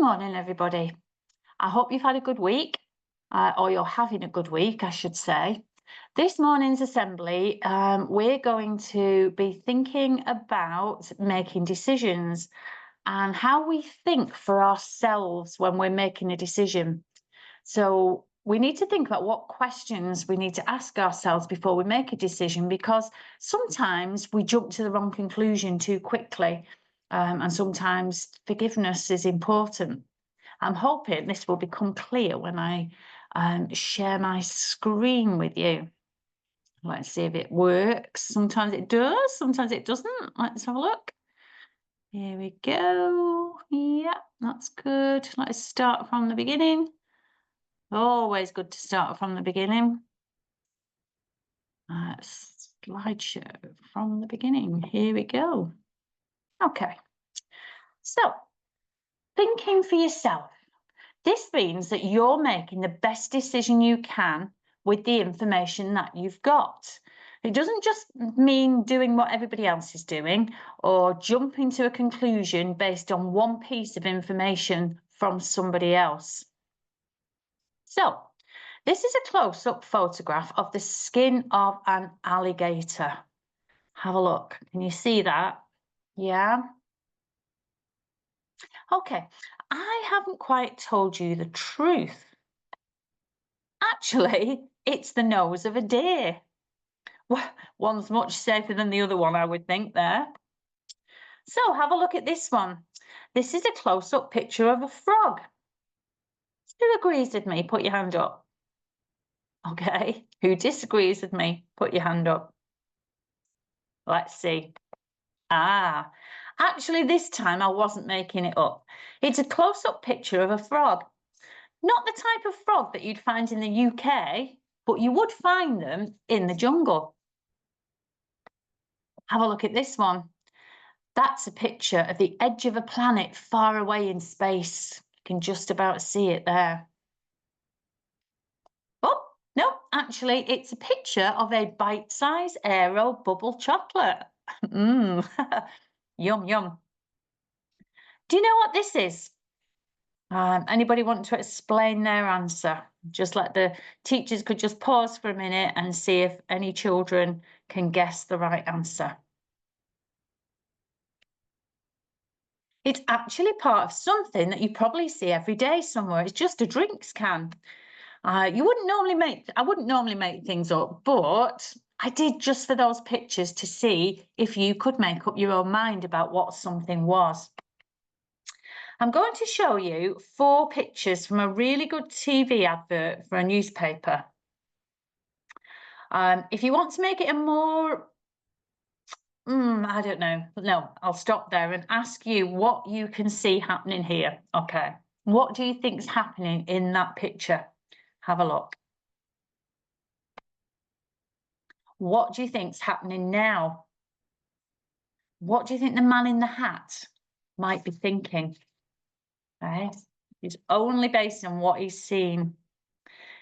morning, everybody. I hope you've had a good week, or you're having a good week, I should say. This morning's assembly, we're going to be thinking about making decisions and how we think for ourselves when we're making a decision. So we need to think about what questions we need to ask ourselves before we make a decision, because sometimes we jump to the wrong conclusion too quickly. And sometimes forgiveness is important. I'm hoping this will become clear when I share my screen with you. Let's see if it works. Sometimes it does, sometimes it doesn't. Let's have a look. Here we go. Yeah, that's good. Let's start from the beginning. Always good to start from the beginning. Slideshow from the beginning. Here we go. Okay. So, thinking for yourself. This means that you're making the best decision you can with the information that you've got. It doesn't just mean doing what everybody else is doing or jumping to a conclusion based on one piece of information from somebody else. So, this is a close-up photograph of the skin of an alligator. Have a look. Can you see that? Yeah? Okay, I haven't quite told you the truth. Actually, it's the nose of a deer. Well, one's much safer than the other one, I would think there. So have a look at this one. This is a close-up picture of a frog. Who agrees with me? Put your hand up. Okay. Who disagrees with me? Put your hand up. Let's see. Actually, this time I wasn't making it up. It's a close-up picture of a frog. Not the type of frog that you'd find in the UK, but you would find them in the jungle. Have a look at this one. That's a picture of the edge of a planet far away in space. You can just about see it there. Oh, no, actually, it's a picture of a bite-sized aero bubble chocolate. Mmm, yum, yum. Do you know what this is? Anybody want to explain their answer? Just let the teachers could just pause for a minute and see if any children can guess the right answer. It's actually part of something that you probably see every day somewhere. It's just a drinks can. I wouldn't normally make things up, but I did just for those pictures to see if you could make up your own mind about what something was. I'm going to show you 4 pictures from a really good TV advert for a newspaper. If you want to make it a more, I don't know. No, I'll stop there and ask you what you can see happening here. Okay. What do you think's happening in that picture? Have a look. What do you think's happening now? What do you think the man in the hat might be thinking? Okay. It's only based on what he's seen.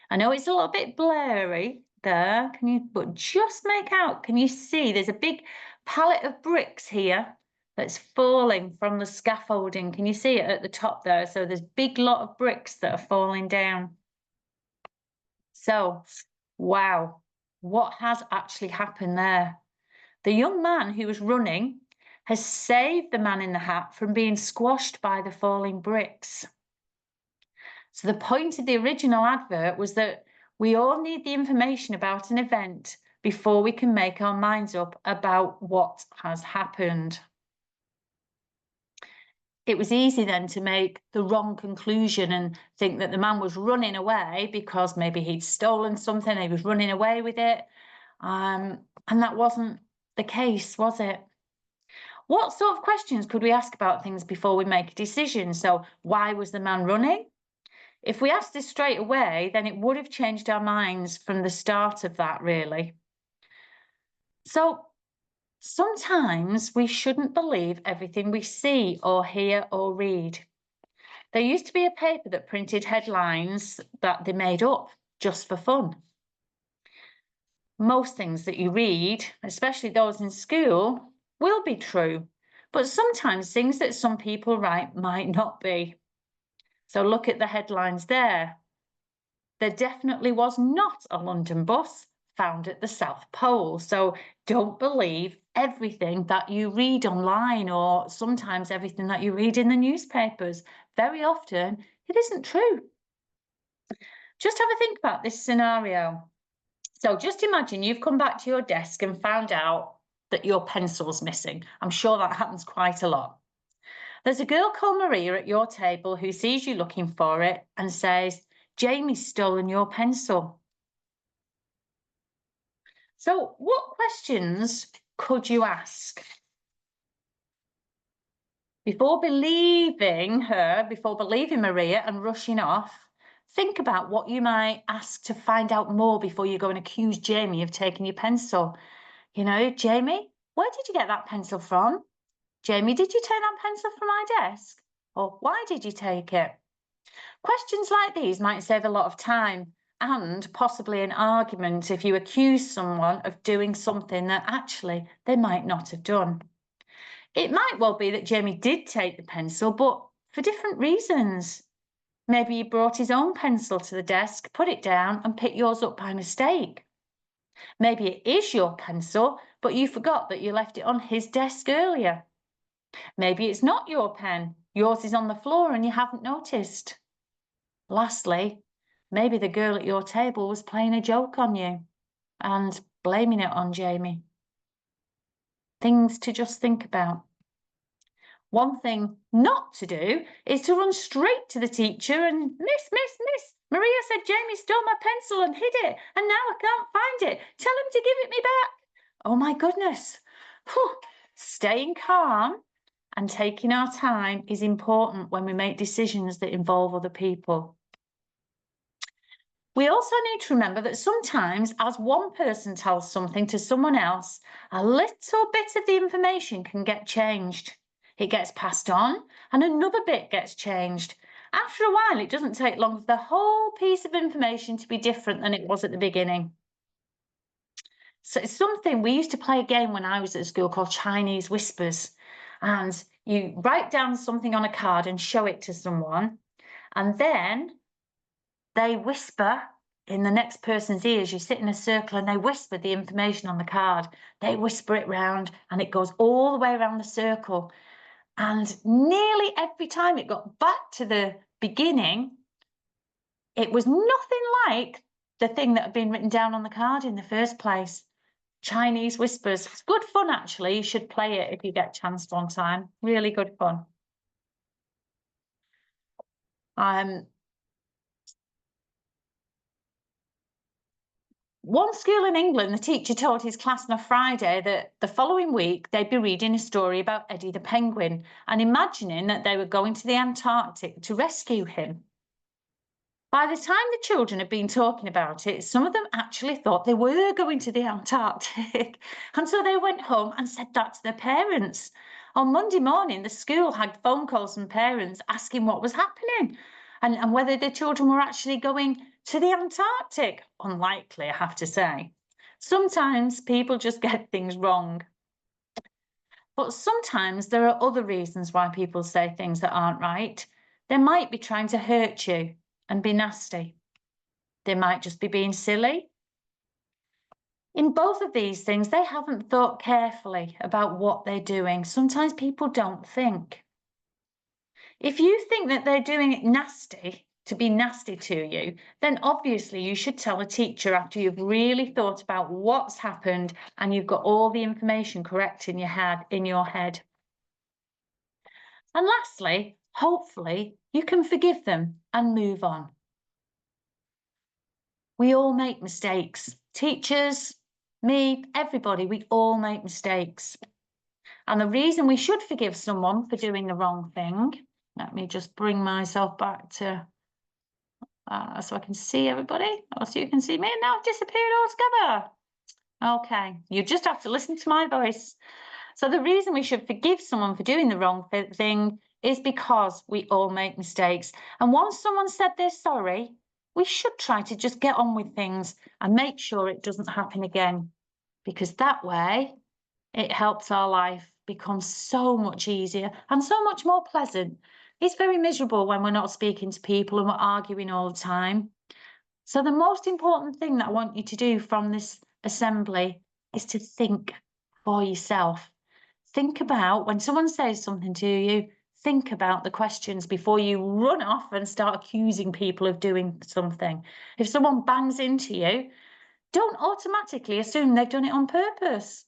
I know it's a little bit blurry there. But just make out, can you see there's a big pallet of bricks here that's falling from the scaffolding. Can you see it at the top there? So there's a big lot of bricks that are falling down. So, wow, what has actually happened there? The young man who was running has saved the man in the hat from being squashed by the falling bricks. So the point of the original advert was that we all need the information about an event before we can make our minds up about what has happened. It was easy then to make the wrong conclusion and think that the man was running away because maybe he'd stolen something, he was running away with it. And that wasn't the case, was it? What sort of questions could we ask about things before we make a decision? So why was the man running? If we asked this straight away, then it would have changed our minds from the start of that, really. So sometimes we shouldn't believe everything we see or hear or read. There used to be a paper that printed headlines that they made up just for fun. Most things that you read, especially those in school, will be true, but sometimes things that some people write might not be. So look at the headlines there. There definitely was not a London bus found at the South Pole. So don't believe everything that you read online, or sometimes everything that you read in the newspapers. Very often it isn't true. Just have a think about this scenario. So just imagine you've come back to your desk and found out that your pencil's missing. I'm sure that happens quite a lot. There's a girl called Maria at your table who sees you looking for it and says, Jamie's stolen your pencil. So what questions could you ask? Before believing her, before believing Maria and rushing off, think about what you might ask to find out more before you go and accuse Jamie of taking your pencil. You know, Jamie, where did you get that pencil from? Jamie, did you take that pencil from my desk? Or why did you take it? Questions like these might save a lot of time and possibly an argument if you accuse someone of doing something that actually they might not have done. It might well be that Jamie did take the pencil, but for different reasons. Maybe he brought his own pencil to the desk, put it down, and picked yours up by mistake. Maybe it is your pencil, but you forgot that you left it on his desk earlier. Maybe it's not your pen, yours is on the floor and you haven't noticed. Lastly, maybe the girl at your table was playing a joke on you and blaming it on Jamie. Things to just think about. One thing not to do is to run straight to the teacher and, Miss, Maria said Jamie stole my pencil and hid it, and now I can't find it. Tell him to give it me back. Oh my goodness. Whew. Staying calm and taking our time is important when we make decisions that involve other people. We also need to remember that sometimes, as one person tells something to someone else, a little bit of the information can get changed. It gets passed on and another bit gets changed. After a while, it doesn't take long for the whole piece of information to be different than it was at the beginning. So it's something we used to play a game when I was at school called Chinese Whispers. And you write down something on a card and show it to someone, and then they whisper in the next person's ears. You sit in a circle and they whisper the information on the card. They whisper it round and it goes all the way around the circle. And nearly every time it got back to the beginning, it was nothing like the thing that had been written down on the card in the first place. Chinese Whispers. It's good fun, actually. You should play it if you get a chance one time. Really good fun. One school in England, the teacher told his class on a Friday that the following week they'd be reading a story about Eddie the penguin and imagining that they were going to the Antarctic to rescue him. By the time the children had been talking about it, some of them actually thought they were going to the Antarctic. And so they went home and said that to their parents. On Monday morning, the school had phone calls from parents asking what was happening and whether the children were actually going to the Antarctic. Unlikely, I have to say. Sometimes people just get things wrong. But sometimes there are other reasons why people say things that aren't right. They might be trying to hurt you and be nasty. They might just be being silly. In both of these things, they haven't thought carefully about what they're doing. Sometimes people don't think. If you think that they're doing it nasty, to be nasty to you, then obviously you should tell a teacher after you've really thought about what's happened and you've got all the information correct in your head. And lastly, hopefully you can forgive them and move on. We all make mistakes. Teachers, me, everybody, we all make mistakes. And the reason we should forgive someone for doing the wrong thing, let me just bring myself back to so I can see everybody, or so you can see me, and now I've disappeared altogether. Okay, you just have to listen to my voice. So the reason we should forgive someone for doing the wrong thing is because we all make mistakes. And once someone said they're sorry, we should try to just get on with things and make sure it doesn't happen again, because that way it helps our life become so much easier and so much more pleasant. It's very miserable when we're not speaking to people and we're arguing all the time. So the most important thing that I want you to do from this assembly is to think for yourself. Think about when someone says something to you, think about the questions before you run off and start accusing people of doing something. If someone bangs into you, don't automatically assume they've done it on purpose.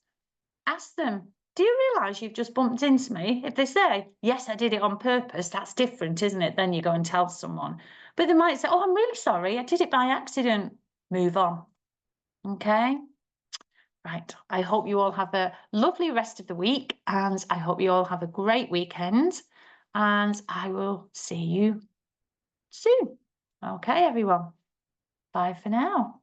Ask them, do you realise you've just bumped into me? If they say, yes, I did it on purpose, that's different, isn't it? Then you go and tell someone. But they might say, oh, I'm really sorry, I did it by accident. Move on. Okay? Right. I hope you all have a lovely rest of the week, and I hope you all have a great weekend. And I will see you soon. Okay, everyone. Bye for now.